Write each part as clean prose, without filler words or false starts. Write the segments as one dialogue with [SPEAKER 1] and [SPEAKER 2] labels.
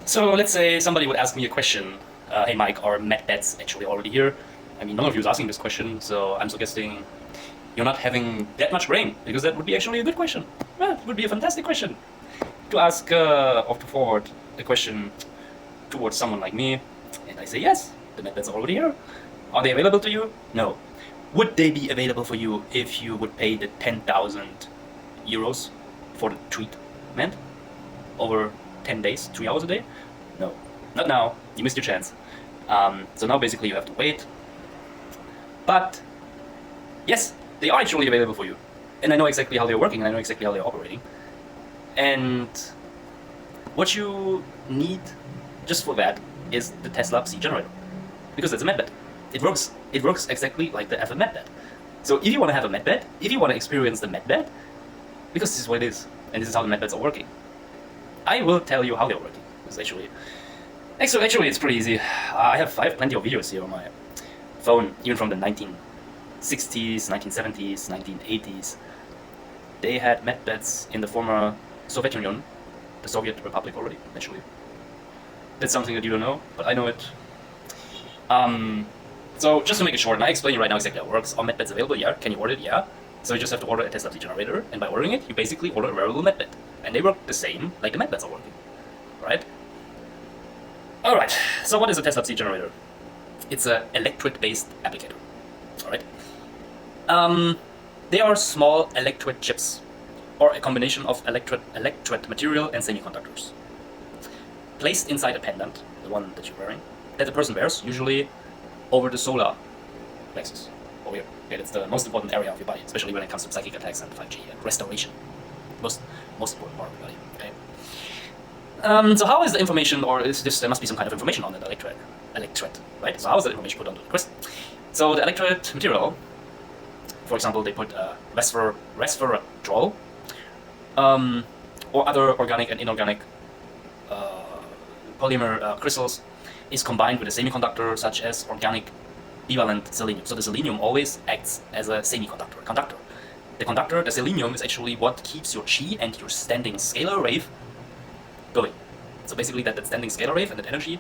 [SPEAKER 1] So let's say somebody would ask me a question. Hey Mike, are medbeds actually already here? I mean, none of you is asking this question, so I'm suggesting you're not having that much brain, because that would be actually a good question. Well, it would be a fantastic question to ask or to forward a question towards someone like me. And I say, yes, the medbeds are already here. Are they available to you? No. Would they be available for you if you would pay the 10,000 euros for the treatment over 10 days, 3 hours a day? No, not now. You missed your chance. So now basically you have to wait. But yes, they are actually available for you. And I know exactly how they're working, and I know exactly how they're operating. And what you need just for that is the Tesla Psi-generator. Because it's a medbed. It works exactly like the F medbed. So if you want to have a medbed, if you want to experience the medbed, because this is what it is, and this is how the medbeds are working, I will tell you how they're working. It's actually it's pretty easy. I have plenty of videos here on my phone, even from the 1960s, 1970s, 1980s. They had medbeds in the former Soviet Union, the Soviet Republic already, actually. That's something that you don't know, but I know it. So just to make it short, and I explain you right now exactly how it works. Are medbeds available? Yeah. Can you order it? Yeah. So you just have to order a Tesla Psi-generator, and by ordering it, you basically order a wearable medbed. And they work the same like the medbeds are working, right? Alright, so what is a Tesla Psi-generator? It's an electret-based applicator, alright? They are small electret chips, or a combination of electret material and semiconductors, placed inside a pendant, the one that you're wearing, that the person wears, usually over the solar plexus, over here. Okay, that's the most important area of your body, especially when it comes to psychic attacks and 5G and restoration. Most important part of your body. Okay. So how is the information, or is this, there must be some kind of information on that electret, right? So how is that information put onto the crystal? So the electret material, for example, they put resveratrol, or other organic and inorganic polymer crystals, is combined with a semiconductor such as organic bivalent selenium. So the selenium always acts as a semiconductor, a conductor. The conductor, the selenium, is actually what keeps your chi and your standing scalar wave going. So basically that standing scalar wave and that energy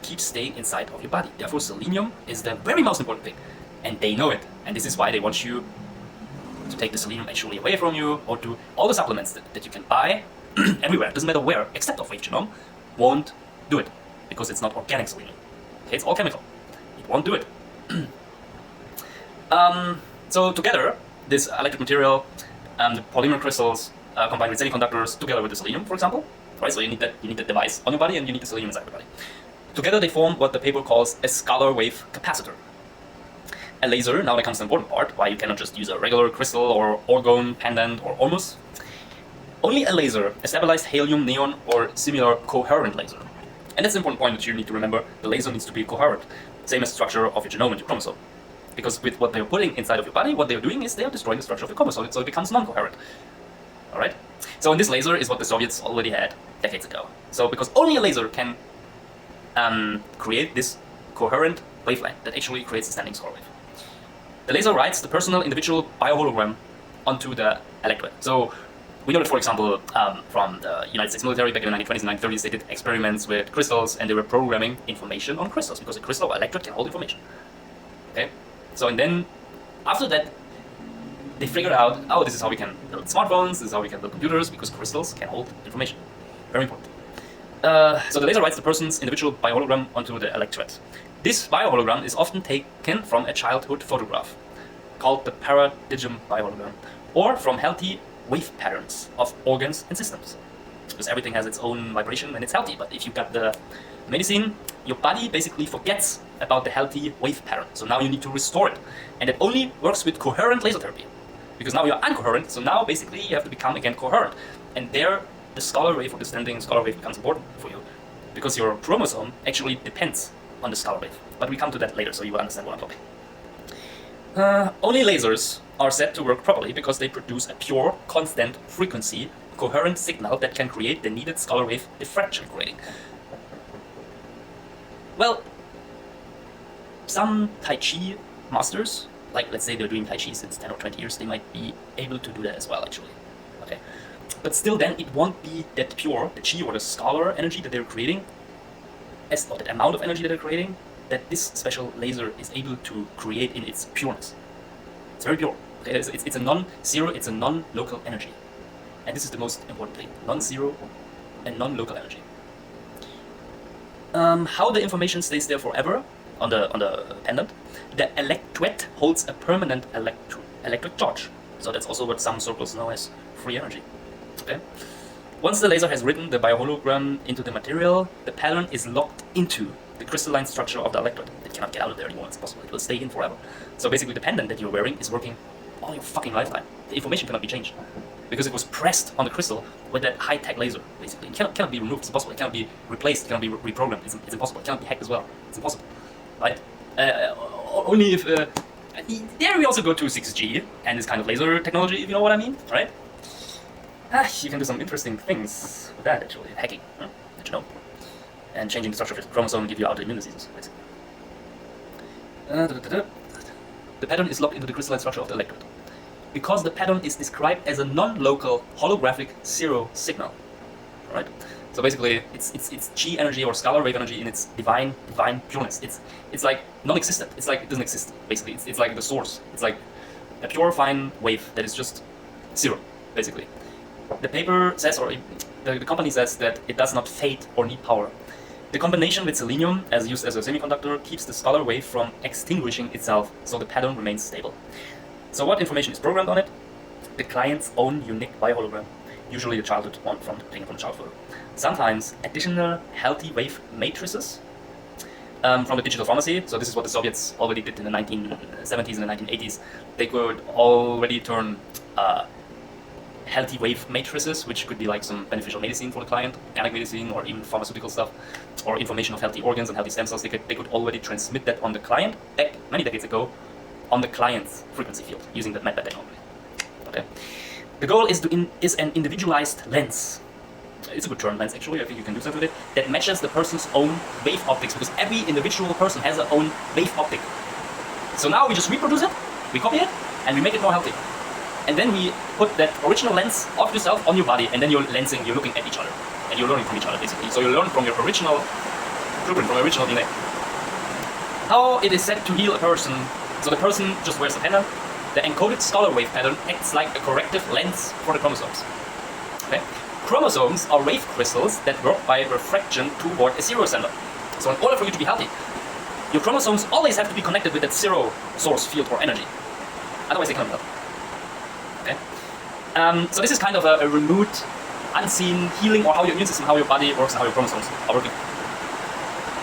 [SPEAKER 1] keeps staying inside of your body. Therefore selenium is the very most important thing. And they know it. And this is why they want you to take the selenium actually away from you, or to all the supplements that you can buy everywhere, doesn't matter where, except of Wave Genome, won't do it. Because it's not organic selenium. Okay, it's all chemical. It won't do it. So together, this electric material and the polymer crystals combined with semiconductors, together with the selenium, for example, right? So you need that device on your body, and you need the selenium inside your body. Together they form what the paper calls a scalar wave capacitor. A laser, now that comes the important part, why you cannot just use a regular crystal or orgone, pendant, or almost. Only a laser, a stabilized helium, neon, or similar coherent laser. And that's the important point that you need to remember. The laser needs to be coherent, same as the structure of your genome and your chromosome. Because with what they're putting inside of your body, what they're doing is they are destroying the structure of your chromosome, so it becomes non-coherent. Alright? So in this laser is what the Soviets already had decades ago. So because only a laser can create this coherent wavelength that actually creates a standing scalar wave. The laser writes the personal individual biohologram onto the electret. So we know that, for example, from the United States military back in the 1920s and 1930s, they did experiments with crystals, and they were programming information on crystals, because a crystal or electret can hold information. Okay? So, and then, after that, they figured out, oh, this is how we can build smartphones, this is how we can build computers, because crystals can hold information. Very important. So the laser writes the person's individual biohologram onto the electret. This biohologram is often taken from a childhood photograph, called the paradigm biohologram, or from healthy wave patterns of organs and systems. Because everything has its own vibration and it's healthy, but if you got the medicine, your body basically forgets about the healthy wave pattern. So now you need to restore it. And it only works with coherent laser therapy. Because now you're uncoherent, so now basically you have to become again coherent. And there, the scalar wave or the standing scalar wave becomes important for you. Because your chromosome actually depends on the scalar wave. But we come to that later, so you will understand what I'm talking. Only lasers are said to work properly because they produce a pure, constant frequency, coherent signal that can create the needed scalar wave diffraction grading. Well, some Tai Chi masters, like let's say they're doing Tai Chi since 10 or 20 years, they might be able to do that as well, actually. Okay. But still then it won't be that pure, the chi or the scalar energy that they're creating, or that amount of energy that they're creating, that this special laser is able to create in its pureness. It's very pure. Okay? It's a non-zero, it's a non-local energy. And this is the most important thing, non-zero and non-local energy. How the information stays there forever on the pendant, the electret holds a permanent electric charge. So that's also what some circles know as free energy. Okay? Once the laser has written the biohologram into the material, the pattern is locked into the crystalline structure of the electrode. It cannot get out of there anymore, it's impossible, it will stay in forever. So basically the pendant that you're wearing is working all your fucking lifetime. The information cannot be changed, because it was pressed on the crystal with that high-tech laser, basically. It cannot be removed, it's impossible. It cannot be replaced, it cannot be reprogrammed, it's impossible. It cannot be hacked as well, it's impossible. Right? Only if... there we also go to 6G and this kind of laser technology, if you know what I mean, right? You can do some interesting things with that, actually, hacking, that you know. And changing the structure of your chromosome and give you autoimmune diseases, basically. The pattern is locked into the crystalline structure of the electrode, because the pattern is described as a non-local holographic zero signal, right? So basically, it's chi energy or scalar wave energy in its divine pureness. It's like non-existent. It's like it doesn't exist. Basically, it's like the source. It's like a pure fine wave that is just zero, basically. The paper says, or the company says, that it does not fade or need power. The combination with selenium, as used as a semiconductor, keeps the scalar wave from extinguishing itself, so the pattern remains stable. So what information is programmed on it? The client's own unique biohologram, usually the childhood one taken from the child photo. Sometimes additional healthy wave matrices from the digital pharmacy. So this is what the Soviets already did in the 1970s and the 1980s. They could already turn healthy wave matrices, which could be like some beneficial medicine for the client, organic medicine, or even pharmaceutical stuff, or information of healthy organs and healthy stem cells. They could already transmit that on the client back many decades ago on the client's frequency field using that MATLAB technology. Okay. The goal is an individualized lens. It's a good term, lens, actually. I think you can do something with it. That matches the person's own wave optics, because every individual person has their own wave optic. So now we just reproduce it, we copy it, and we make it more healthy. And then we put that original lens of yourself on your body, and then you're lensing, you're looking at each other, and you're learning from each other, basically. So you learn from your original blueprint, from your original DNA. How it is said to heal a person. So the person just wears a pendant. The encoded scalar wave pattern acts like a corrective lens for the chromosomes. Okay? Chromosomes are wave crystals that work by refraction toward a zero center. So in order for you to be healthy, your chromosomes always have to be connected with that zero source field or energy. Otherwise they cannot be healthy. Okay? So this is kind of a remote, unseen healing, or how your immune system, how your body works, and how your chromosomes are working.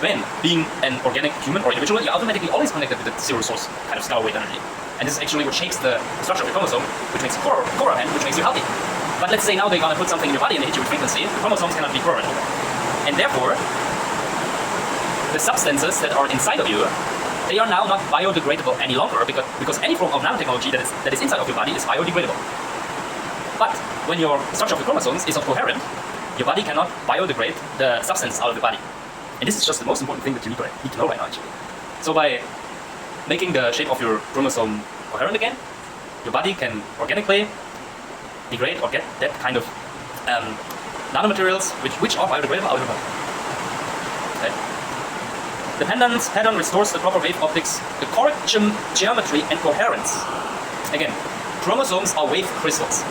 [SPEAKER 1] When being an organic human or individual, you're automatically always connected with the zero source kind of scalar wave energy. And this is actually what shapes the structure of your chromosome, which makes you coherent, which makes you healthy. But let's say now they're gonna put something in your body and they hit you with frequency, the chromosomes cannot be coherent. And therefore, the substances that are inside of you, they are now not biodegradable any longer, because any form of nanotechnology that is inside of your body is biodegradable. But when your structure of your chromosomes is not coherent, your body cannot biodegrade the substance out of the body. And this is just the most important thing that you need to know right now, actually. So by making the shape of your chromosome coherent again, your body can organically degrade or get that kind of nanomaterials which are biodegradable out of the body. Okay. The pendant's pattern restores the proper wave optics, the correct geometry and coherence. Again, chromosomes are wave crystals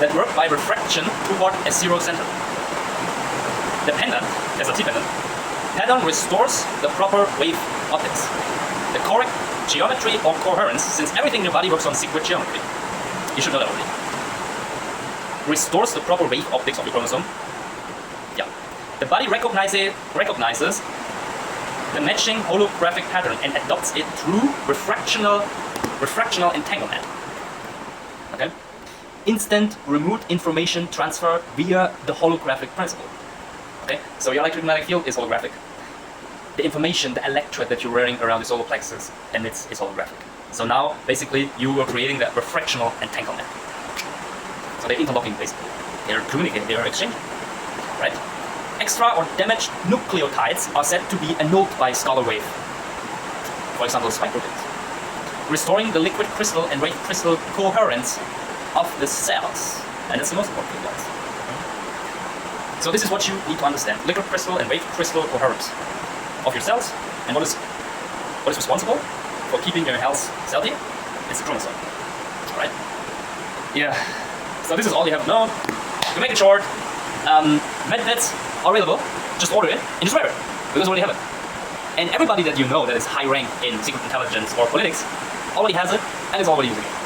[SPEAKER 1] that work by refraction toward a zero center. The pendant, as a T-pendant, pattern restores the proper wave optics, the correct geometry or coherence, since everything in your body works on secret geometry. You should know that already. Restores the proper wave optics of your chromosome. Yeah. The body recognizes the matching holographic pattern and adopts it through refractional entanglement. Okay? Instant remote information transfer via the holographic principle. Okay? So your electromagnetic field is holographic. The information, the electrode that you're wearing around the solar plexus emits is holographic. So now, basically, you are creating that refractional entanglement. So they're interlocking, basically. They're communicating, they're exchanging. Right? Extra or damaged nucleotides are said to be annulled by scalar wave. For example, spike proteins. Restoring the liquid crystal and wave crystal coherence of the cells. And that's the most important thing, guys. So this is what you need to understand. Liquid crystal and wave crystal coherence of your cells, and what is responsible for keeping your health healthy? It's the chromosome. Alright? Yeah. So this is all you have to know. To make it short, medbeds are available. Just order it and just wear it. Because you already have it. And everybody that you know that is high rank in secret intelligence or politics already has it and is already using it.